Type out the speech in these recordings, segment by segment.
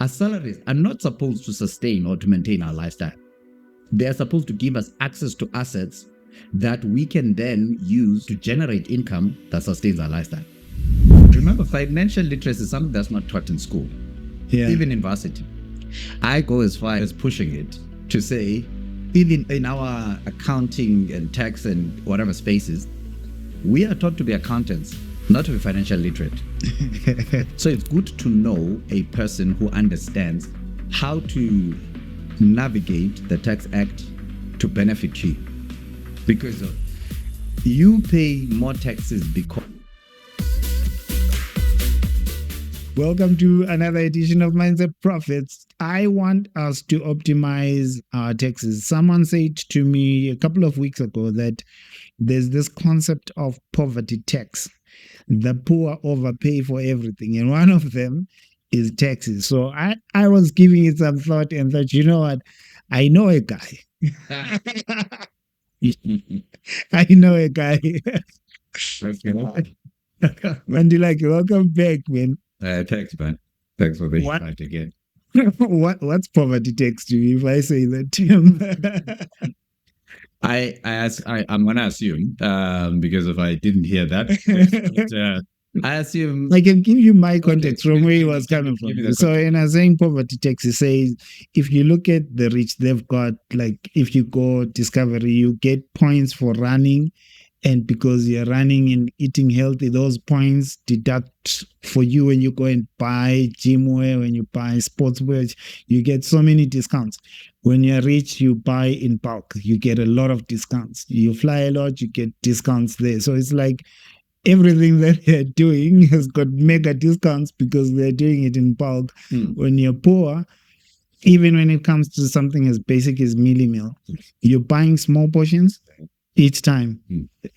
Our salaries are not supposed to sustain or to maintain our lifestyle. They are supposed to give us access to assets that we can then use to generate income that sustains our lifestyle. Remember, financial literacy is something that's not taught in school, even in varsity. I go as far as pushing it to say, even in our accounting and tax and whatever spaces, we are taught to be accountants, not to be financial literate. So it's good to know a person who understands how to navigate the Tax Act to benefit you. Because you pay more taxes because... Welcome to another edition of Mindset Profits. I want us to optimize our taxes. Someone said to me a couple of weeks ago that there's this concept of poverty tax. The poor overpay for everything, and one of them is taxes. So I was giving it some thought and thought, you know what? I know a guy. I know a guy. Mandilakha, welcome back, man. Thanks, man. Thanks for being right again. What's poverty tax to you if I say that to him? I'm gonna assume because if I didn't hear that, I assume I can give you my context from where he was coming from. So in a saying poverty tax, it says if you look at the rich, they've got, like, if you go Discovery, you get points for running. And because you're running and eating healthy, those points deduct for you when you go and buy gym wear, when you buy sports wear, you get so many discounts. When you're rich, you buy in bulk, you get a lot of discounts. You fly a lot, you get discounts there. So it's like everything that they're doing has got mega discounts because they're doing it in bulk. When you're poor, even when it comes to something as basic as mealie meal, you're buying small portions. Each time,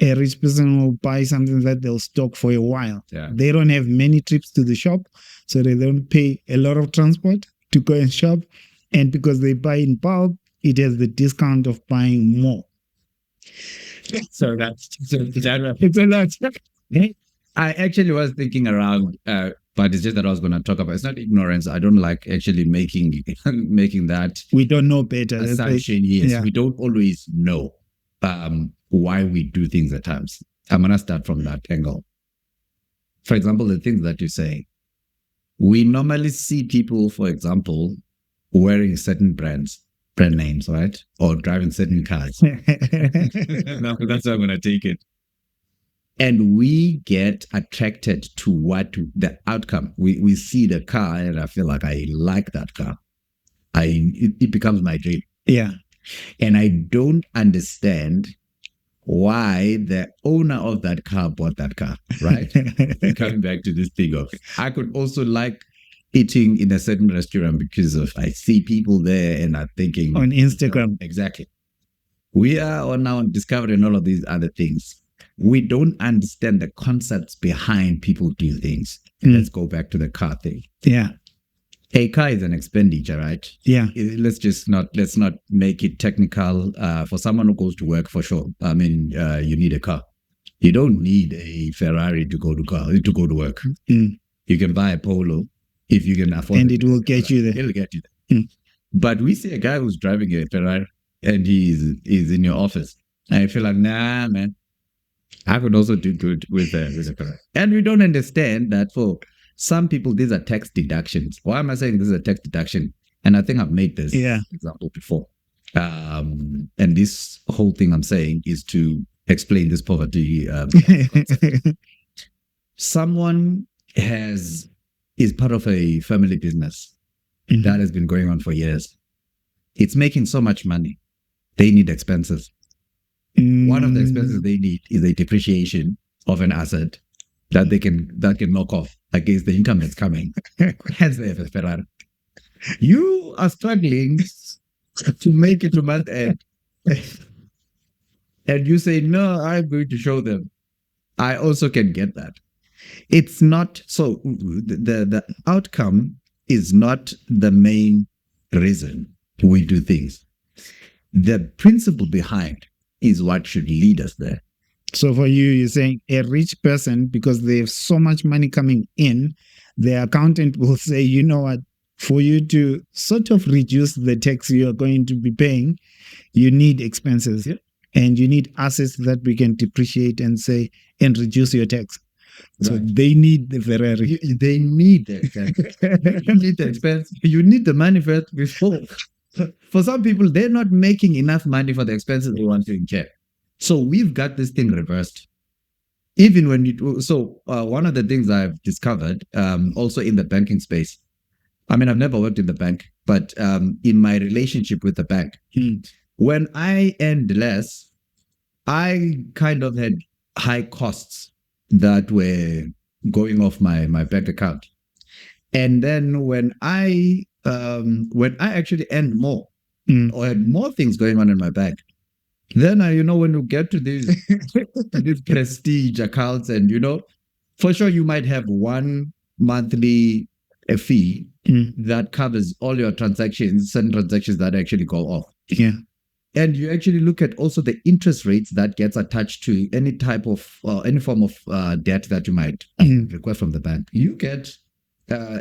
a rich person will buy something that they'll stock for a while. They don't have many trips to the shop, so they don't pay a lot of transport to go and shop. And because they buy in bulk, it has the discount of buying more. So it's a lot. I actually was thinking around, but it's just that I was going to talk about. It's not ignorance. I don't like actually making that. We don't know better. Assumption. Yes, we don't always know why we do things at times. I'm going to start from that angle. For example, the things that you say, we normally see people, for example, wearing certain brand names, right? Or driving certain cars. That's how I'm going to take it. And we get attracted to what the outcome. We see the car and I feel like I like that car. It becomes my dream. Yeah. And I don't understand why the owner of that car bought that car, right? Coming back to this thing of, I could also like eating in a certain restaurant because of, I see people there and I'm thinking. On Instagram. Exactly. We are now on Discovery and all of these other things. We don't understand the concepts behind people do things. Let's go back to the car thing. Yeah. A car is an expenditure, right? Yeah. Let's not make it technical. For someone who goes to work, for sure. I mean, you need a car. You don't need a Ferrari to go to work. You can buy a Polo if you can afford it. And it will get you there. It'll get you there. But we see a guy who's driving a Ferrari and he's in your office. And I feel like, nah, man, I could also do good with a Ferrari. And we don't understand that for some people, these are tax deductions. Why am I saying this is a tax deduction? And I think I've made this example before. And this whole thing I'm saying is to explain this poverty. Someone is part of a family business that has been going on for years. It's making so much money. They need expenses. One of the expenses they need is a depreciation of an asset that can knock off against the income that's coming. Hence they have a Ferrari. You are struggling to make it to month end. And you say, no, I'm going to show them. I also can get that. It's not, so the outcome is not the main reason we do things. The principle behind is what should lead us there. So for you, you're saying a rich person, because they have so much money coming in, the accountant will say, you know what, for you to sort of reduce the tax you are going to be paying, you need expenses. Yeah. And you need assets that we can depreciate and reduce your tax. So Right. they need the Ferrari. They need the expense. You need the expense. You need the money first before. For some people, they're not making enough money for the expenses they want to incur. So we've got this thing reversed. Even when you one of the things I've discovered, also in the banking space. I mean, I've never worked in the bank, but in my relationship with the bank, when I earned less, I kind of had high costs that were going off my bank account. And then when I actually earned more or had more things going on in my bank, then when you get to these prestige accounts, and for sure you might have one monthly fee that covers all your transactions, certain transactions that actually go off. Yeah. And you actually look at also the interest rates that gets attached to any type of any form of debt that you might request from the bank. You get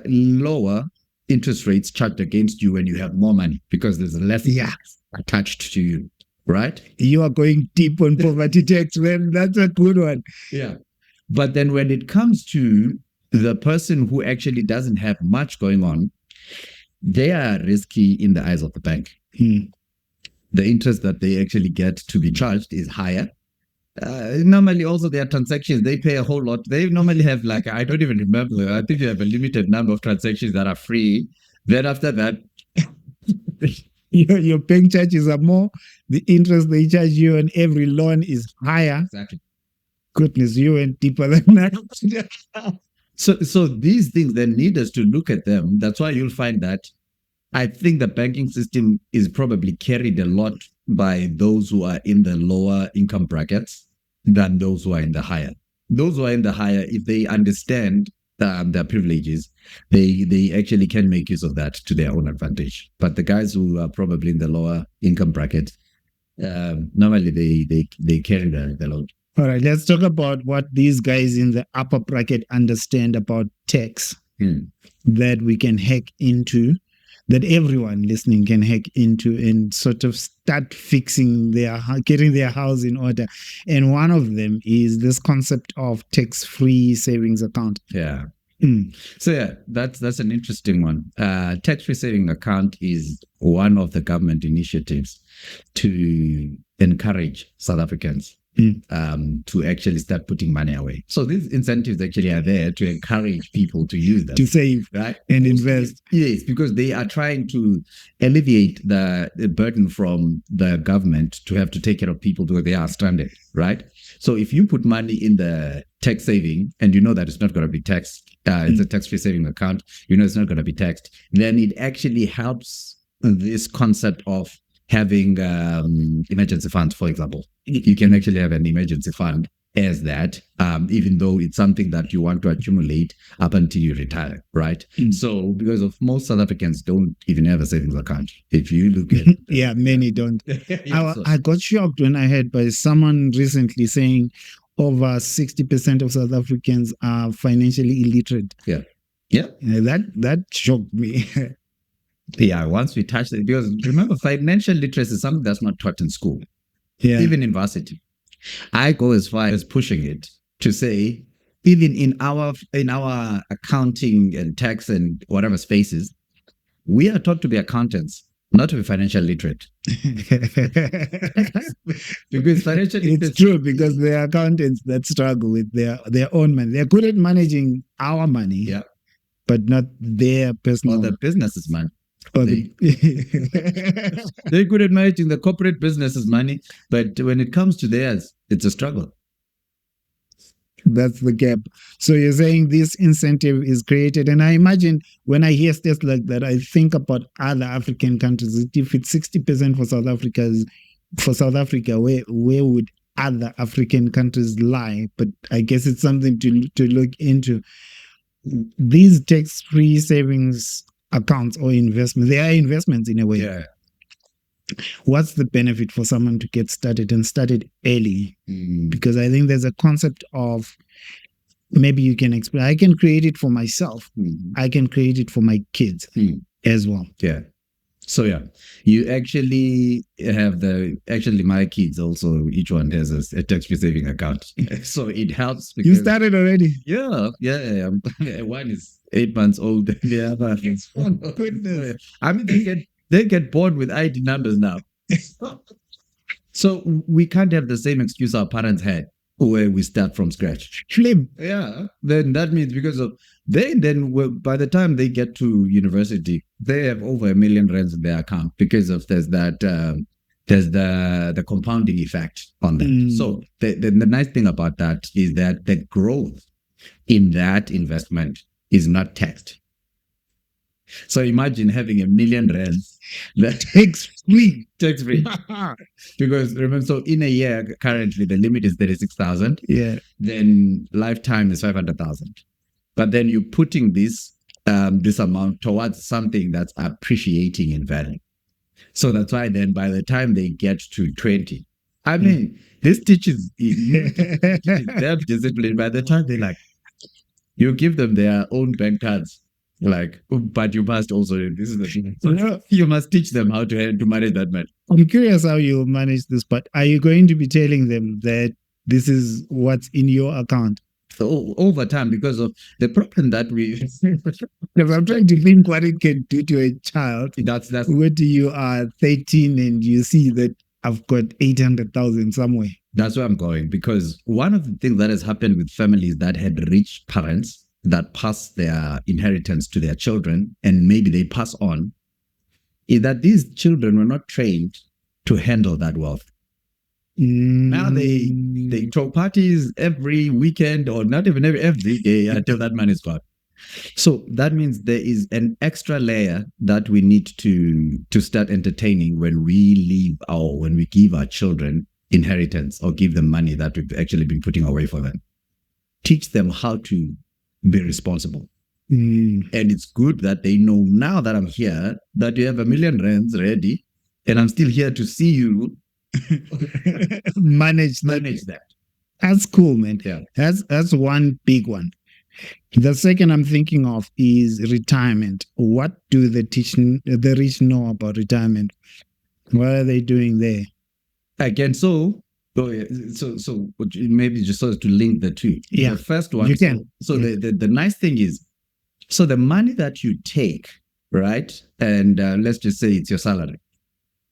lower interest rates charged against you when you have more money because there's less attached to you, right? You are going deep on poverty tax, man. That's a good one. Yeah. But then when it comes to the person who actually doesn't have much going on, they are risky in the eyes of the bank. The interest that they actually get to be charged is higher. Normally, also their transactions, they pay a whole lot. They normally have I don't even remember. I think you have a limited number of transactions that are free. Then after that, your bank charges are more. The interest they charge you on every loan is higher. Exactly. Goodness, you went deeper than that. So these things then need us to look at them. That's why you'll find that I think the banking system is probably carried a lot by those who are in the lower income brackets than those who are in the higher. Those who are in the higher, if they understand their privileges, they actually can make use of that to their own advantage. But the guys who are probably in the lower income bracket, normally they carry the load. All right, let's talk about what these guys in the upper bracket understand about tax that we can hack into, that everyone listening can hack into and sort of start getting their house in order. And one of them is this concept of tax-free savings account. Yeah. So yeah, that's an interesting one. Tax-free saving account is one of the government initiatives to encourage South Africans to actually start putting money away. So these incentives actually are there to encourage people to use them. To save, right? And invest. Yes, because they are trying to alleviate the burden from the government to have to take care of people where they are stranded, right? So if you put money in the tax saving and you know that it's not going to be taxed, it's a tax-free saving account, it's not going to be taxed, then it actually helps this concept of having emergency funds, for example. You can actually have an emergency fund as that, even though it's something that you want to accumulate up until you retire, right? So because of most South Africans don't even have a savings account. If you look at yeah, many don't. I got shocked when I heard by someone recently saying over 60% of South Africans are financially illiterate. Yeah. That shocked me. Yeah, once we touch it, because remember, financial literacy is something that's not taught in school, even in varsity. I go as far as pushing it to say, even in our accounting and tax and whatever spaces, we are taught to be accountants, not to be financial literate. Because financial literacy, it's true, because there are accountants that struggle with their own money. They're good at managing our money, but not their personal. Or the business's money. They're good at managing the corporate business's money, but when it comes to theirs, it's a struggle. That's the gap. So you're saying this incentive is created, and I imagine when I hear stats like that, I think about other African countries. If it's 60% for South Africa, where would other African countries lie? But I guess it's something to look into. These tax-free savings accounts or investments, they are investments in a way. Yeah. What's the benefit for someone to get started and started early? Because I think there's a concept of, maybe you can explain, I can create it for myself. I can create it for my kids. as well. Yeah. So yeah, you actually have my kids also, each one has a tax-free saving account. So it helps You because started already? yeah. One is 8 months old. The other is Goodness. I mean, they get bored with ID numbers now. So we can't have the same excuse our parents had where we start from scratch. Flip. Yeah. Then that means because of by the time they get to university, they have over R1 million in their account because of there's the compounding effect on that. So the nice thing about that is that the growth in that investment is not taxed. So imagine having R1 million that Tax-free. tax-free. Because remember, so in a year, currently the limit is 36,000. Yeah. Then lifetime is 500,000. But then you're putting this amount towards something that's appreciating in value. So that's why then by the time they get to 20, I mean, this teaches them discipline. By the time you give them their own bank cards. But you must also, this is the thing. So you must teach them how to manage that money. I'm curious how you manage this, but are you going to be telling them that this is what's in your account? So over time, because of the problem that because I'm trying to think what it can do to a child. That's when you are 13 and you see that I've got 800,000 somewhere. That's where I'm going, because one of the things that has happened with families that had rich parents that pass their inheritance to their children, and maybe they pass on, is that these children were not trained to handle that wealth. Now they throw parties every weekend, or not even every day, until that money is gone. So that means there is an extra layer that we need to start entertaining when we give our children inheritance or give them money that we've actually been putting away for them. Teach them how to be responsible. And it's good that they know now that I'm here, that you have R1 million ready, and I'm still here to see you manage that. That's cool, man. Yeah. That's one big one. The second I'm thinking of is retirement. What do the rich know about retirement? What are they doing there? Again, so maybe just so to link the two. Yeah. The first one. You can. So the nice thing is, so the money that you take, right? And let's just say it's your salary.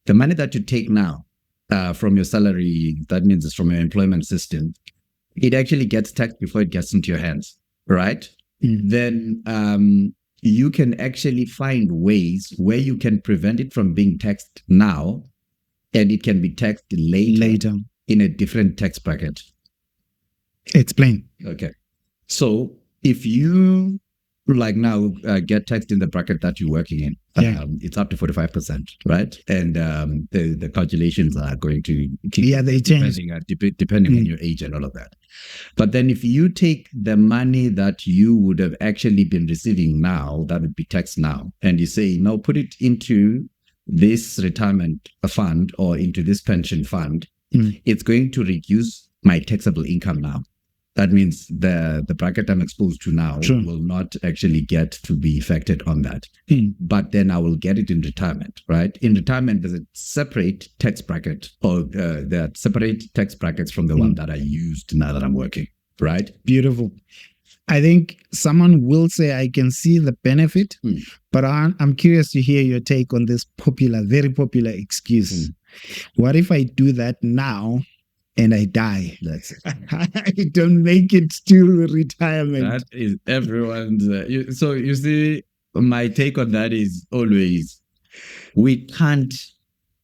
The money that you take now from your salary, that means it's from your employment system, it actually gets taxed before it gets into your hands, right? Then you can actually find ways where you can prevent it from being taxed now, and it can be taxed later in a different tax bracket. Explain. Okay. So if you now get taxed in the bracket that you're working in, it's up to 45%, right? And the calculations are going to they change depending on your age and all of that. But then if you take the money that you would have actually been receiving now, that would be taxed now, and you say, now put it into this retirement fund or into this pension fund, it's going to reduce my taxable income now. That means the bracket I'm exposed to now will not actually get to be affected on that. But then I will get it in retirement, right? In retirement, there's a separate tax bracket, or there are separate tax brackets from the one that I used now that I'm working, right? Beautiful. I think someone will say, I can see the benefit, but I'm curious to hear your take on this very popular excuse. What if I do that now and I die? That's it. I don't make it to retirement. That is everyone's. So you see, my take on that is always, we can't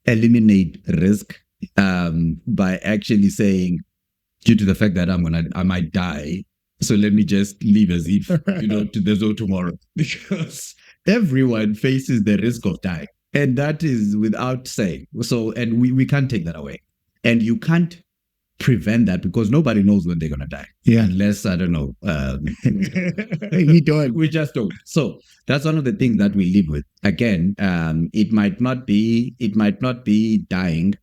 eliminate risk by actually saying, due to the fact that I might die, so let me just live as if, there's no tomorrow. Because everyone faces the risk of dying. And that is without saying. So, and we can't take that away. And you can't prevent that because nobody knows when they're going to die. Yeah. Unless, I don't know. We don't. We just don't. So that's one of the things that we live with. Again, it might not be dying.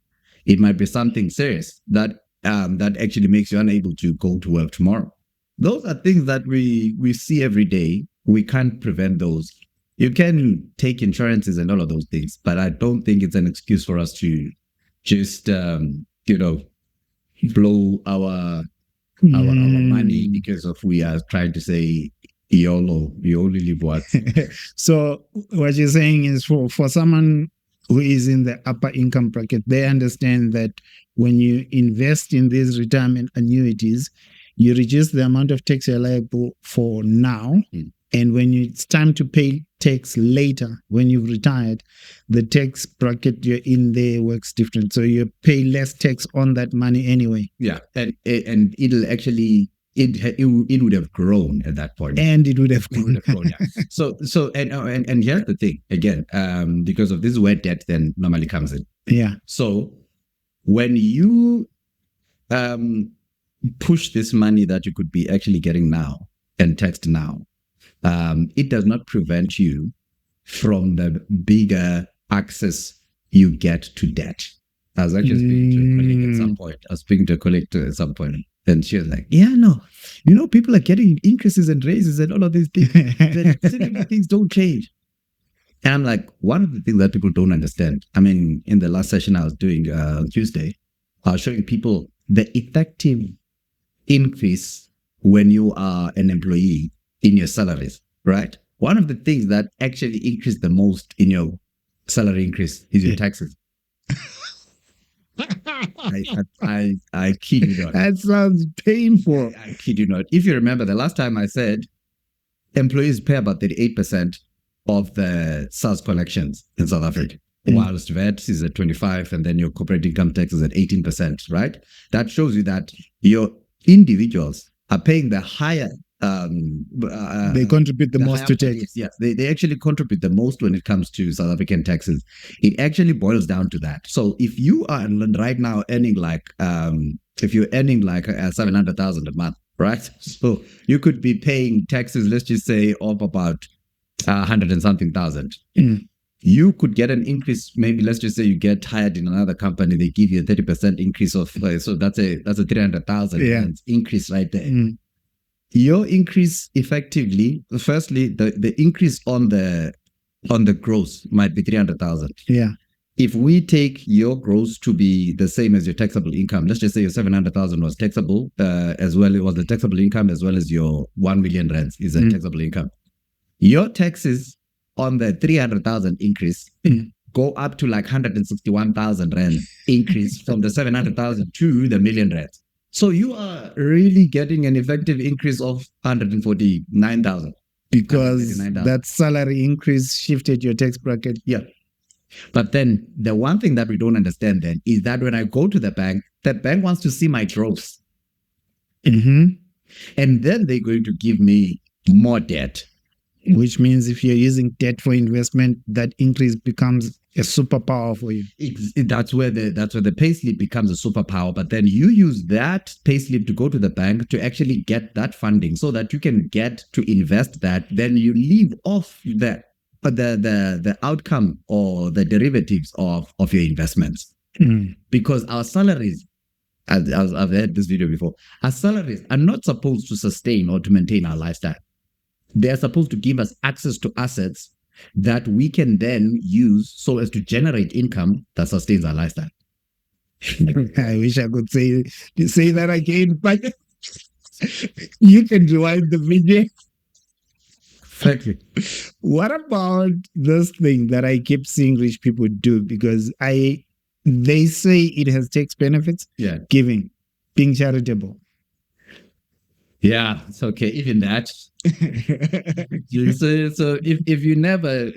It might be something serious that actually makes you unable to go to work tomorrow. Those are things that we see every day. We can't prevent those. You can take insurances and all of those things, but I don't think it's an excuse for us to just, blow our money because of we are trying to say YOLO, you only live once. So what you're saying is for someone who is in the upper income bracket, they understand that when you invest in these retirement annuities, you reduce the amount of tax you're liable for now. And when it's time to pay tax later, when you've retired, the tax bracket you're in there works different. So you pay less tax on that money anyway. Yeah. And it'll actually, it would have grown at that point. And it would have grown. Yeah. So and here's the thing again, because of this is where debt then normally comes in. Yeah. So when you push this money that you could be actually getting now and taxed now, it does not prevent you from the bigger access you get to debt. I was actually speaking to a colleague at some point. I was speaking to a colleague at some point, and she was like, "Yeah, no, people are getting increases and raises and all of these things. The things don't change." And I'm like, one of the things that people don't understand. I mean, in the last session I was doing on Tuesday, I was showing people the effective increase when you are an employee in your salaries, right? One of the things that actually increased the most in your salary increase is your taxes. I kid you not. That sounds painful. I kid you not. If you remember the last time I said employees pay about 38% of the SARS collections in South Africa, whilst VAT is at 25% and then your corporate income tax is at 18%, right? That shows you that your individuals are paying the higher they contribute the most to tax. Yes, they actually contribute the most when it comes to South African taxes. It actually boils down to that. So if you are right now earning like, if you're earning like 700,000 a month, right? So you could be paying taxes, let's just say, of about 100 and something thousand. You could get an increase. Maybe let's just say you get hired in another company, they give you a 30% increase of, so that's a 300,000 increase right there. Your increase effectively, firstly, the increase on the gross might be 300,000. Yeah. If we take your gross to be the same as your taxable income, let's just say your 700,000 was taxable, as well, it was the taxable income as well as your 1 million rands is a taxable income. Your taxes on the 300,000 increase go up to like 161,000 rand increase from the 700,000 to the million rands. So you are really getting an effective increase of 149,000. Because that salary increase shifted your tax bracket. Yeah. But then the one thing that we don't understand then is that when I go to the bank wants to see my gross. And then they're going to give me more debt. Which means if you're using debt for investment, that increase becomes a superpower for you. That's where the payslip becomes a superpower. But then you use that payslip to go to the bank to actually get that funding so that you can get to invest that. Then you leave off the outcome or the derivatives of your investments. Because our salaries, as I've heard this video before, our salaries are not supposed to sustain or to maintain our lifestyle. They are supposed to give us access to assets that we can then use so as to generate income that sustains our lifestyle. I wish I could say that again, but you can rewind the video. Exactly. What about this thing that I keep seeing rich people do? Because they say it has tax benefits. Yeah. Giving, being charitable. Yeah, it's okay. Even that. So if you never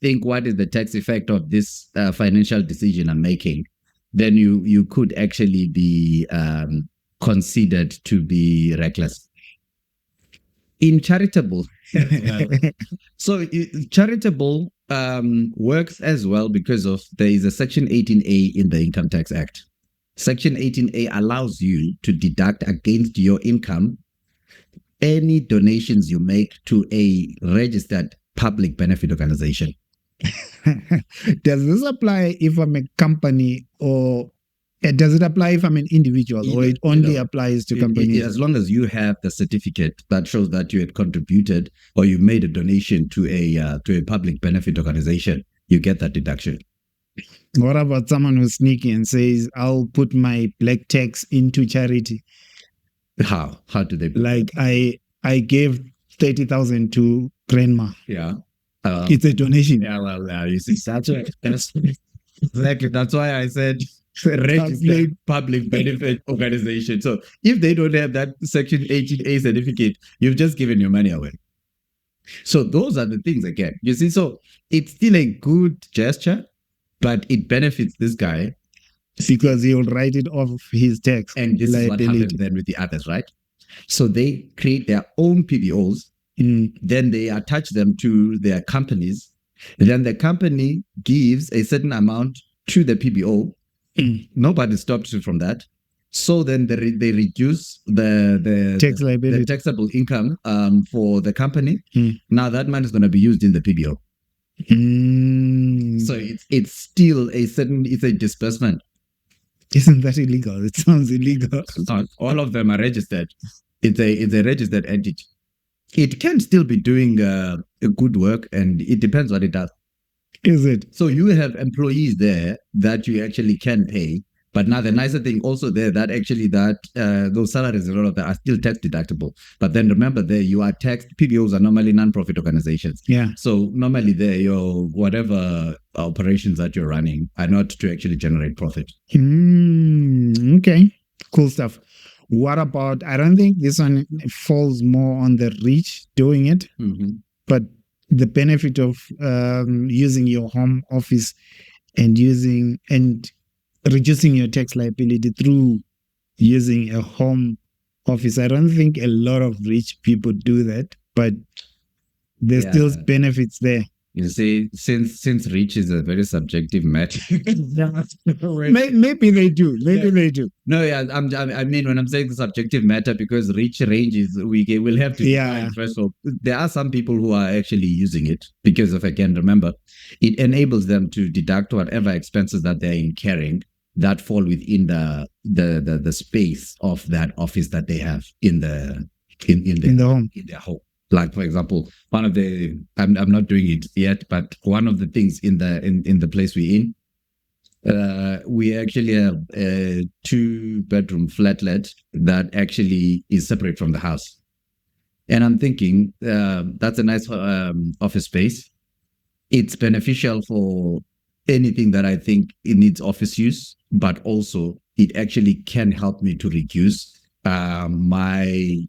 think what is the tax effect of this financial decision I'm making, then you could actually be considered to be reckless. In Charitable, so Charitable works as well because of there is a Section 18A in the Income Tax Act. Section 18A allows you to deduct against your income any donations you make to a registered public benefit organization. Does this apply if I'm a company or Does it apply if I'm an individual, or it only applies to companies? As long as you have the certificate that shows that you had contributed or you made a donation to a public benefit organization, you get that deduction. What about someone who's sneaky and says, "I'll put my black tax into charity"? How do they? Like I gave 30,000 to grandma. Yeah, it's a donation. Yeah, well, you see, exactly. That's why I said registered public benefit organization. So if they don't have that Section 18A certificate, you've just given your money away. So those are the things again. You see, so it's still a good gesture, but it benefits this guy because he'll write it off his tax. And this is what happens then with the others, right? So they create their own PBOs, then they attach them to their companies. Then the company gives a certain amount to the PBO. Nobody stops you from that. So then they reduce the tax liability, the taxable income for the company. Now that money is going to be used in the PBO. So it's still it's a disbursement. Isn't that illegal? It sounds illegal. All of them are registered. It's a registered entity. It can still be doing a good work, and it depends what it does. Is it? So you have employees there that you actually can pay, but now the nicer thing also there that actually those salaries and all of that are still tax deductible. But then remember there you are taxed. PBOs are normally non-profit organizations. Yeah. So normally there your whatever operations that you're running are not to actually generate profit. Okay. Cool stuff. What about, I don't think this one falls more on the rich doing it, but the benefit of using your home office and reducing your tax liability through using a home office. I don't think a lot of rich people do that, but there's still benefits there. You see, since rich is a very subjective matter. Maybe they do. Maybe they do. No, yeah, I mean, when I'm saying subjective matter, because rich ranges, we'll have to define first of all. There are some people who are actually using it because of, again, remember, it enables them to deduct whatever expenses that they're incurring that fall within the space of that office that they have in their home. Like, for example, one of the I'm not doing it yet, but one of the things in the place we're in, we actually have a 2-bedroom flatlet that actually is separate from the house. And I'm thinking that's a nice office space. It's beneficial for anything that I think it needs office use, but also it actually can help me to reduce my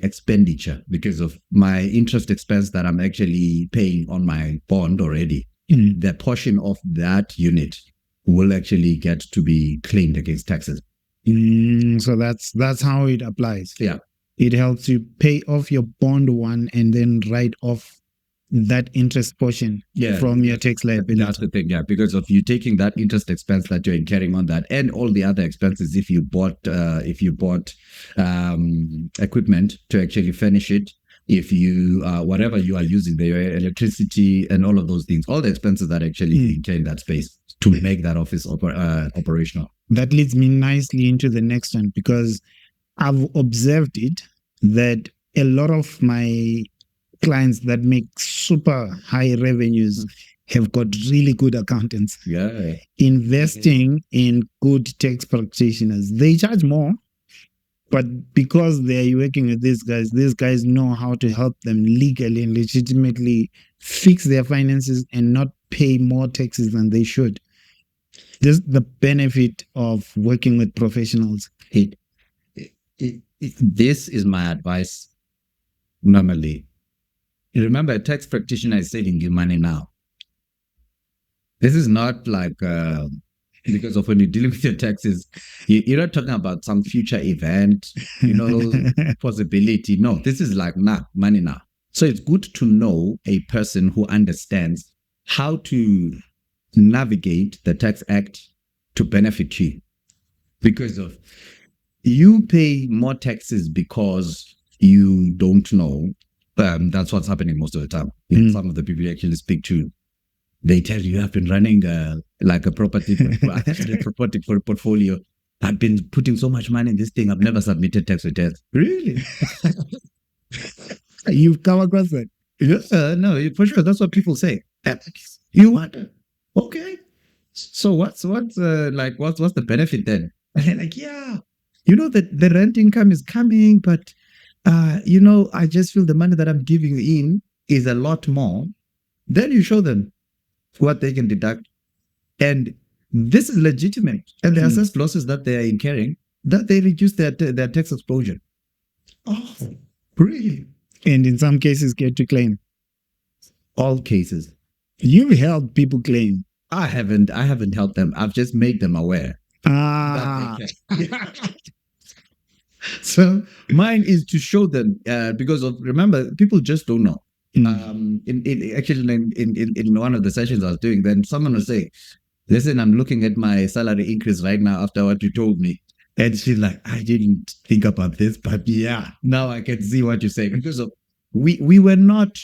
expenditure because of my interest expense that I'm actually paying on my bond already. The portion of that unit will actually get to be claimed against taxes. So that's how it applies. Yeah. It helps you pay off your bond one and then write off that interest portion from your tax liability. That's the thing, because of you taking that interest expense that you're incurring on that and all the other expenses if you bought equipment to actually furnish it, if you whatever you are using, the electricity and all of those things, all the expenses that actually incur in that space to make that office operational. That leads me nicely into the next one, because I've observed it that a lot of my clients that make super high revenues have got really good accountants. Investing in good tax practitioners. They charge more, but because they're working with these guys know how to help them legally and legitimately fix their finances and not pay more taxes than they should. This is the benefit of working with professionals. This is my advice normally. Remember, a tax practitioner is saving you money now. This is not like because of when you're dealing with your taxes, you're not talking about some future event, possibility. No, this is like money now. So it's good to know a person who understands how to navigate the Tax Act to benefit you. Because of you pay more taxes because you don't know. That's what's happening most of the time. Some of the people you actually speak to, they tell you have been running a like a property, property portfolio. I've been putting so much money in this thing. I've never submitted tax returns. Really? You've come across that? Yeah, no, for sure. That's what people say. You want? Okay. So what's the benefit then? And they're like, yeah, that the rent income is coming, but I just feel the money that I'm giving in is a lot more. Then you show them what they can deduct, and this is legitimate. And the assessed losses that they are incurring, that they reduce their tax exposure. Oh, really? And in some cases, get to claim. All cases. You've helped people claim. I haven't helped them. I've just made them aware. So mine is to show them because remember, people just don't know. In one of the sessions I was doing, then someone was saying, listen, I'm looking at my salary increase right now after what you told me. And she's like, I didn't think about this, but yeah, now I can see what you're saying. Because we were not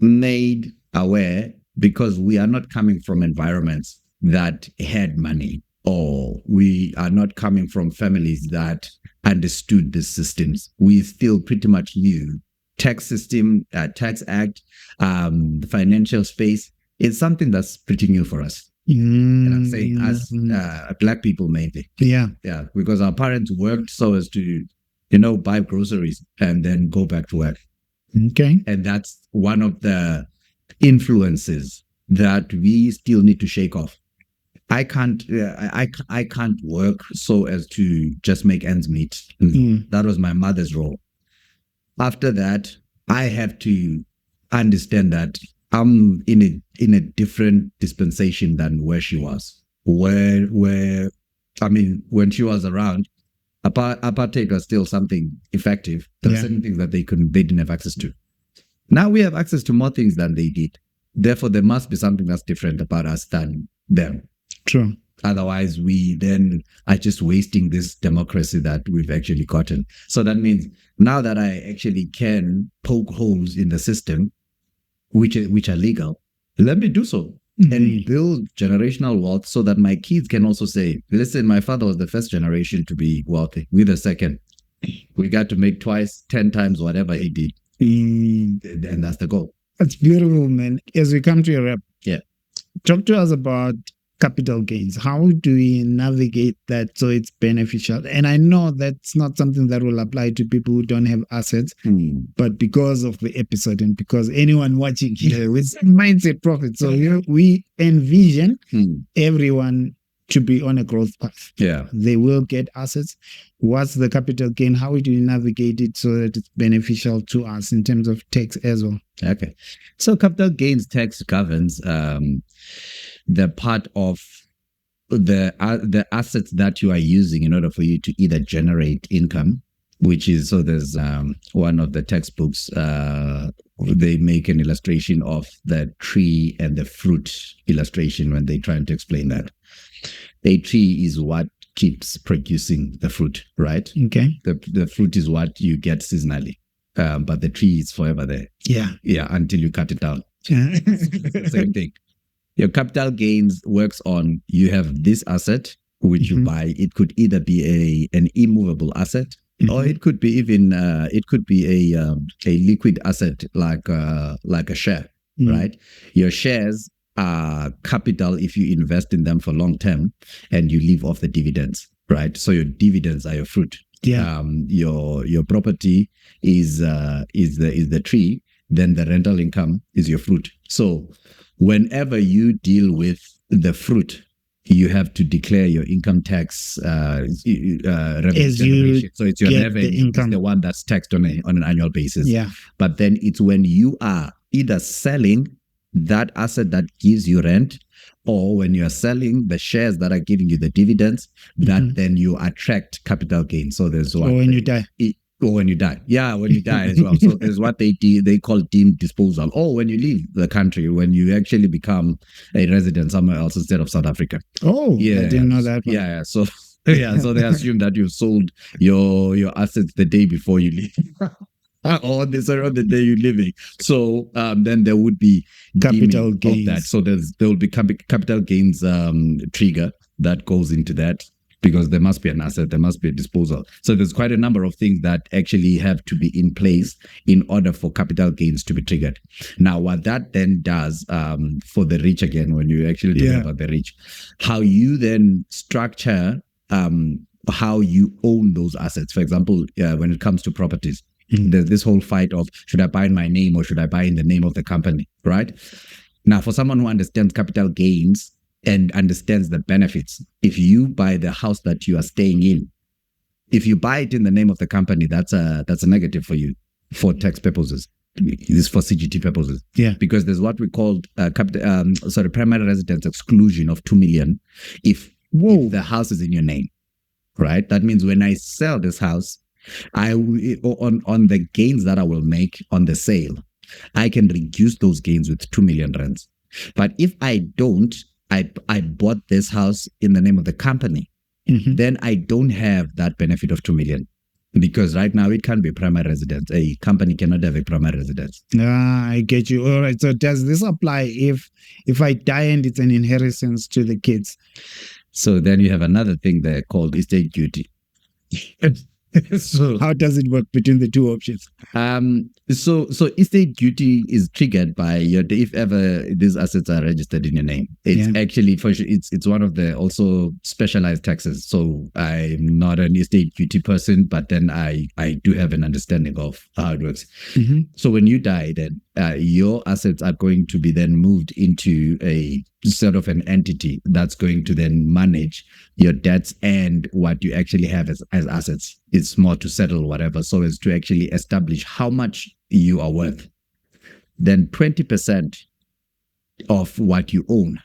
made aware because we are not coming from environments that had money, or we are not coming from families that understood the systems. We still pretty much new. Tax system, tax act, the financial space is something that's pretty new for us. And I'm saying as Black people mainly. Yeah. Yeah, because our parents worked so as to, buy groceries and then go back to work. Okay. And that's one of the influences that we still need to shake off. I can't work so as to just make ends meet. That was my mother's role. After that, I have to understand that I'm in a different dispensation than where she was. When she was around, apartheid was still something effective. There were certain things that they didn't have access to. Now we have access to more things than they did. Therefore, there must be something that's different about us than them. True. Otherwise, we then are just wasting this democracy that we've actually gotten. So that means now that I actually can poke holes in the system, which are legal, let me do so and build generational wealth so that my kids can also say, listen, my father was the first generation to be wealthy. We're the second. We got to make 10 times whatever he did. And that's the goal. That's beautiful, man. As we come to a wrap, talk to us about capital gains. How do we navigate that so it's beneficial? And I know that's not something that will apply to people who don't have assets, but because of the episode and because anyone watching here with mindset profit, so we envision everyone to be on a growth path. Yeah, they will get assets. What's the capital gain? How do you navigate it so that it's beneficial to us in terms of tax as well? Okay, so capital gains tax governs the part of the assets that you are using in order for you to either generate income, which is, so there's one of the textbooks, they make an illustration of the tree and the fruit illustration when they're trying to explain that. A tree is what keeps producing the fruit, right? Okay. The fruit is what you get seasonally, but the tree is forever there. Yeah. Yeah, until you cut it down. It's the same thing. Your capital gains works on, you have this asset which you buy. It could either be an immovable asset, or it could be even a liquid asset like a share, right? Your shares are capital if you invest in them for long term and you live off the dividends, right? So your dividends are your fruit. Yeah. Your property is the tree. Then the rental income is your fruit. So whenever you deal with the fruit, you have to declare your income tax revenue generation. So it's your revenue, it's the one that's taxed on an annual basis. Yeah. But then it's when you are either selling that asset that gives you rent, or when you are selling the shares that are giving you the dividends, that then you attract capital gain. So there's one. Or when you die. Or when you die. Yeah, when you die as well. So there's what they call deemed disposal. Or when you leave the country, when you actually become a resident somewhere else instead of South Africa. Oh, yeah. I didn't know that. Yeah. So so they assume that you sold your assets the day before you leave. or the surround the day you're living. So then there would be Capital deeming of that. gains. So there will be capital gains trigger that goes into that, because there must be an asset, there must be a disposal. So there's quite a number of things that actually have to be in place in order for capital gains to be triggered. Now, what that then does for the rich, again, when you actually talk about the rich, how you then structure how you own those assets. For example, when it comes to properties, there's this whole fight of, should I buy in my name or should I buy in the name of the company, right? Now, for someone who understands capital gains and understands the benefits, if you buy the house that you are staying in, if you buy it in the name of the company, that's a negative for you for tax purposes. This is for CGT purposes. Yeah. Because there's what we call primary residence exclusion of 2 million if the house is in your name, right? That means when I sell this house, on the gains that I will make on the sale, I can reduce those gains with 2 million rands. But if I don't, I bought this house in the name of the company, then I don't have that benefit of 2 million. Because right now it can't be a primary residence. A company cannot have a primary residence. I get you. All right. So does this apply if I die and it's an inheritance to the kids? So then you have another thing there called estate duty. So how does it work between the two options? So estate duty is triggered by if ever these assets are registered in your name. It's actually it's one of the also specialized taxes. So I'm not an estate duty person, but then I do have an understanding of how it works. So when you die, then your assets are going to be then moved into a sort of an entity that's going to then manage your debts and what you actually have as assets. It's more to settle whatever, so as to actually establish how much you are worth. Then 20% of what you own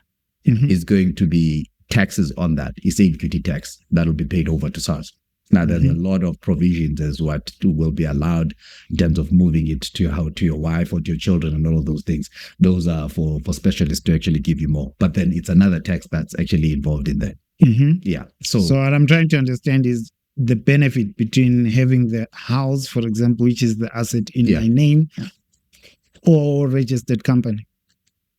is going to be taxes on that. Estate duty tax that will be paid over to SARS. Now, there's a lot of provisions as what will be allowed in terms of moving it to your wife or to your children and all of those things. Those are for specialists to actually give you more. But then it's another tax that's actually involved in there. Yeah. So what I'm trying to understand is the benefit between having the house, for example, which is the asset in my name, or registered company.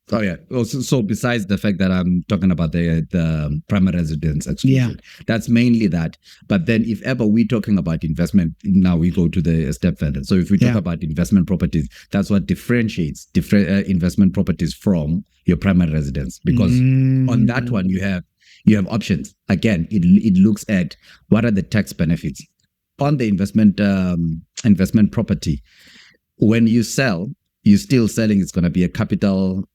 Oh, yeah. So besides the fact that I'm talking about the primary residence exclusion, that's mainly that. But then if ever we're talking about investment, now we go to the step further. So if we talk about investment properties, that's what differentiates different investment properties from your primary residence. Because on that one, you have options. Again, it looks at what are the tax benefits. On the investment property, when you sell, you're still selling, it's going to be a capital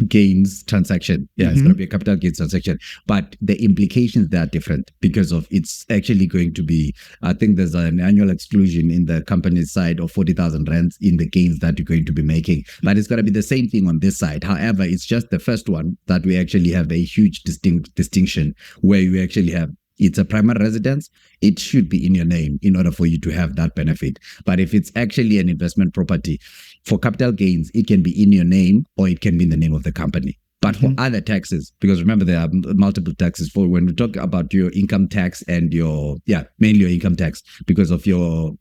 gains transaction. Yeah, it's going to be a capital gains transaction. But the implications there are different because of it's actually going to be, I think there's an annual exclusion in the company's side of 40,000 rands in the gains that you're going to be making. But it's going to be the same thing on this side. However, it's just the first one that we actually have a huge distinction where you actually have it's a primary residence, it should be in your name in order for you to have that benefit. But if it's actually an investment property, for capital gains, it can be in your name or it can be in the name of the company. But for other taxes, because remember there are multiple taxes for when we talk about your income tax and mainly your income tax, because of your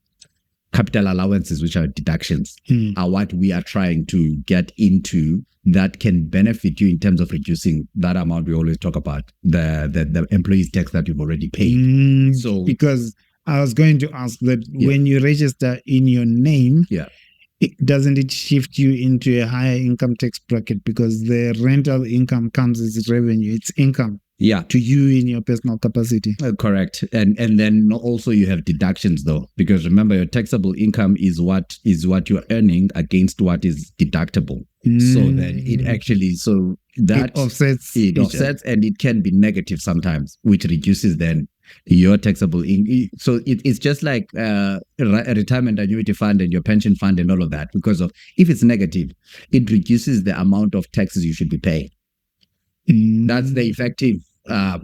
capital allowances, which are deductions, are what we are trying to get into that can benefit you in terms of reducing that amount we always talk about, the employees tax that you've already paid. So because I was going to ask that when you register in your name, doesn't it shift you into a higher income tax bracket because the rental income comes as revenue, it's income to you in your personal capacity. Correct. And then also you have deductions though, because remember your taxable income is what you're earning against what is deductible. So then it actually, it offsets and it can be negative sometimes, which reduces then your taxable income. So it's just like a retirement annuity fund and your pension fund and all of that, because of if it's negative, it reduces the amount of taxes you should be paying. That's the effective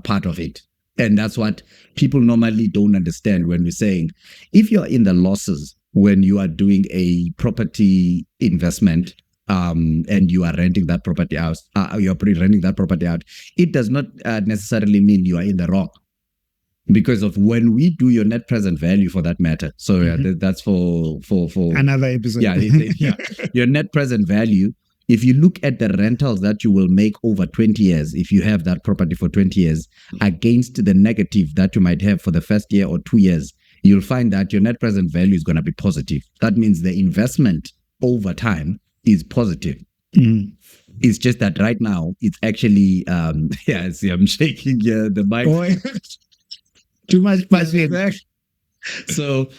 part of it. And that's what people normally don't understand when we're saying, if you're in the losses when you are doing a property investment, and you are renting that property out, it does not necessarily mean you are in the wrong. because of when we do your net present value for that matter. So that's for another episode. Yeah. Your net present value. If you look at the rentals that you will make over 20 years, if you have that property for 20 years, against the negative that you might have for the first year or 2 years, you'll find that your net present value is going to be positive. That means the investment over time is positive. It's just that right now it's actually yeah, see, I'm shaking the mic. Too much passion. So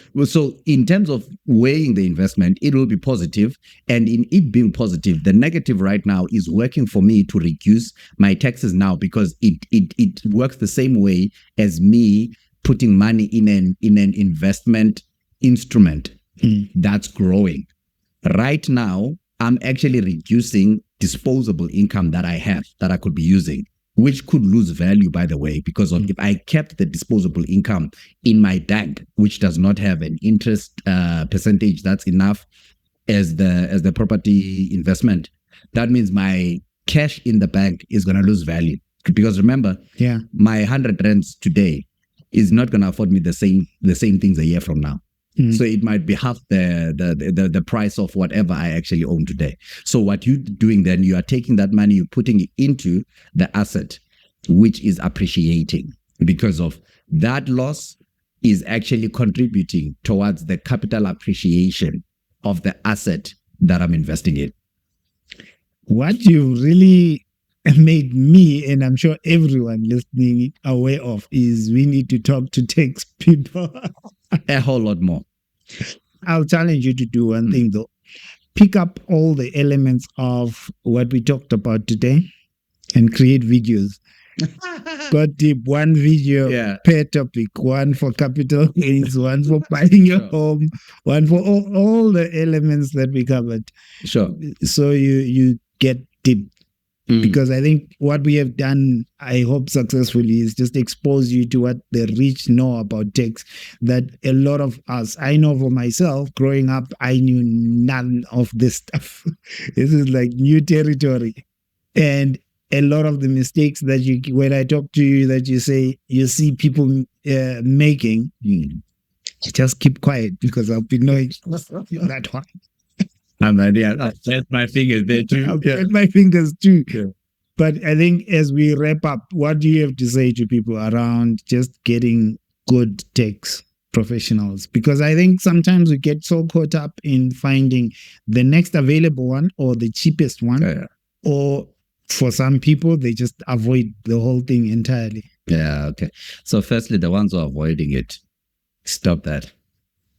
in terms of weighing the investment, it will be positive. And in it being positive, the negative right now is working for me to reduce my taxes now, because it works the same way as me putting money in an investment instrument that's growing. Right now, I'm actually reducing disposable income that I have that I could be using, which could lose value, by the way, because if I kept the disposable income in my bank, which does not have an interest percentage that's enough as the property investment, that means my cash in the bank is going to lose value. Because remember, my 100 rands today is not going to afford me the same things a year from now. So it might be half the price of whatever I actually own today. So what you're doing then, you are taking that money, you're putting it into the asset, which is appreciating, because of that loss is actually contributing towards the capital appreciation of the asset that I'm investing in. What you really made me, and I'm sure everyone listening, aware of, is we need to talk to tax people. A whole lot more. I'll challenge you to do one thing though. Pick up all the elements of what we talked about today and create videos. Got deep, one video per topic, one for capital gains, one for buying your home, one for all the elements that we covered. Sure. So you get deep. Because I think what we have done, I hope successfully, is just expose you to what the rich know about tax. That a lot of us, I know for myself, growing up, I knew none of this stuff. This is like new territory. And a lot of the mistakes that when I talk to you, that you say, you see people making, just keep quiet, because I'll be knowing that one. That's my fingers there too. I'll put my fingers too. Yeah. But I think as we wrap up, what do you have to say to people around just getting good tax professionals? Because I think sometimes we get so caught up in finding the next available one or the cheapest one, or for some people, they just avoid the whole thing entirely. Yeah, okay. So firstly, the ones who are avoiding it, stop that,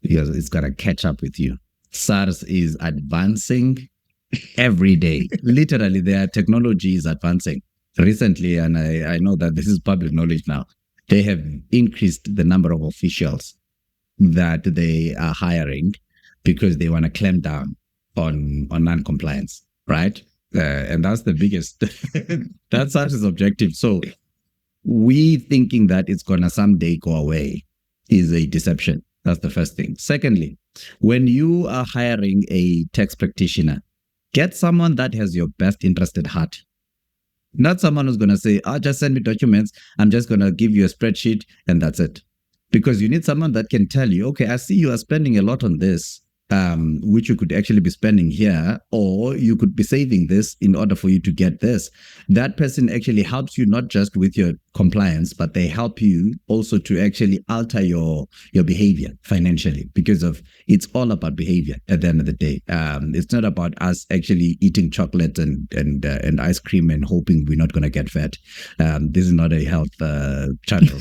because it's going to catch up with you. SARS is advancing every day. Literally, their technology is advancing. Recently, and I know that this is public knowledge now, they have increased the number of officials that they are hiring because they want to clamp down on non-compliance, right? And that's the biggest, that's SARS's objective. So we thinking that it's going to someday go away is a deception. That's the first thing. Secondly, when you are hiring a tax practitioner, get someone that has your best interest at heart. Not someone who's going to say, just send me documents. I'm just going to give you a spreadsheet and that's it. Because you need someone that can tell you, okay, I see you are spending a lot on this, which you could actually be spending here, or you could be saving this in order for you to get this. That person actually helps you not just with your compliance, but they help you also to actually alter your behavior financially, because of it's all about behavior at the end of the day. It's not about us actually eating chocolate and ice cream and hoping we're not going to get fat. This is not a health channel.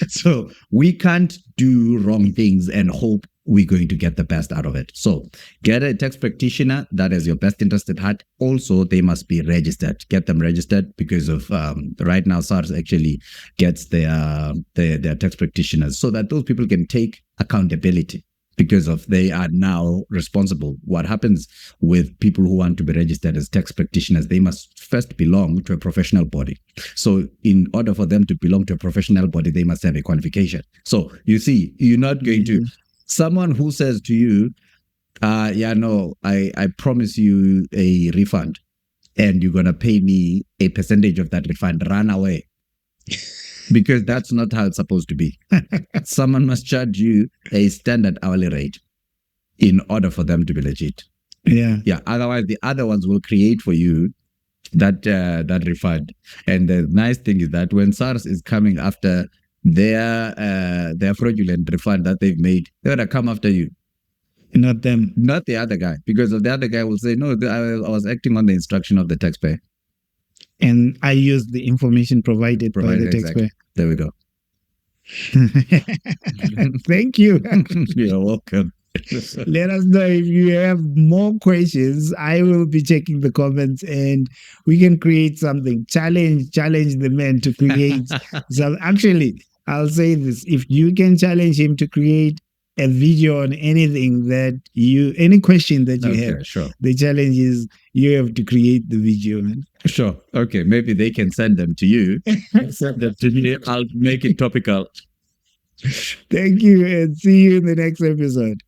So we can't do wrong things and hope we're going to get the best out of it. So get a tax practitioner that has your best interest at heart. Also, they must be registered. Get them registered, because of right now SARS actually gets their tax practitioners so that those people can take accountability, because of they are now responsible. What happens with people who want to be registered as tax practitioners, they must first belong to a professional body. So in order for them to belong to a professional body, they must have a qualification. So you see, you're not going to, someone who says to you, I promise you a refund and you're going to pay me a percentage of that refund, run away. Because that's not how it's supposed to be. Someone must charge you a standard hourly rate in order for them to be legit. Yeah. Yeah. Otherwise, the other ones will create for you that refund. And the nice thing is that when SARS is coming after their fraudulent refund that they've made, they're gonna come after you, Not them. not the other guy, because the other guy will say, "No, I was acting on the instruction of the taxpayer." And I use the information provided by the taxpayer. Exactly. There we go. Thank you. You're welcome. Let us know if you have more questions. I will be checking the comments and we can create something. Challenge the man to create some. Actually, I'll say this. If you can challenge him to create a video on anything any question that you have, sure. the challenge is you have to create the video, man. Sure. Okay. Maybe they can send them to you. Send them to me. I'll make it topical. Thank you and see you in the next episode.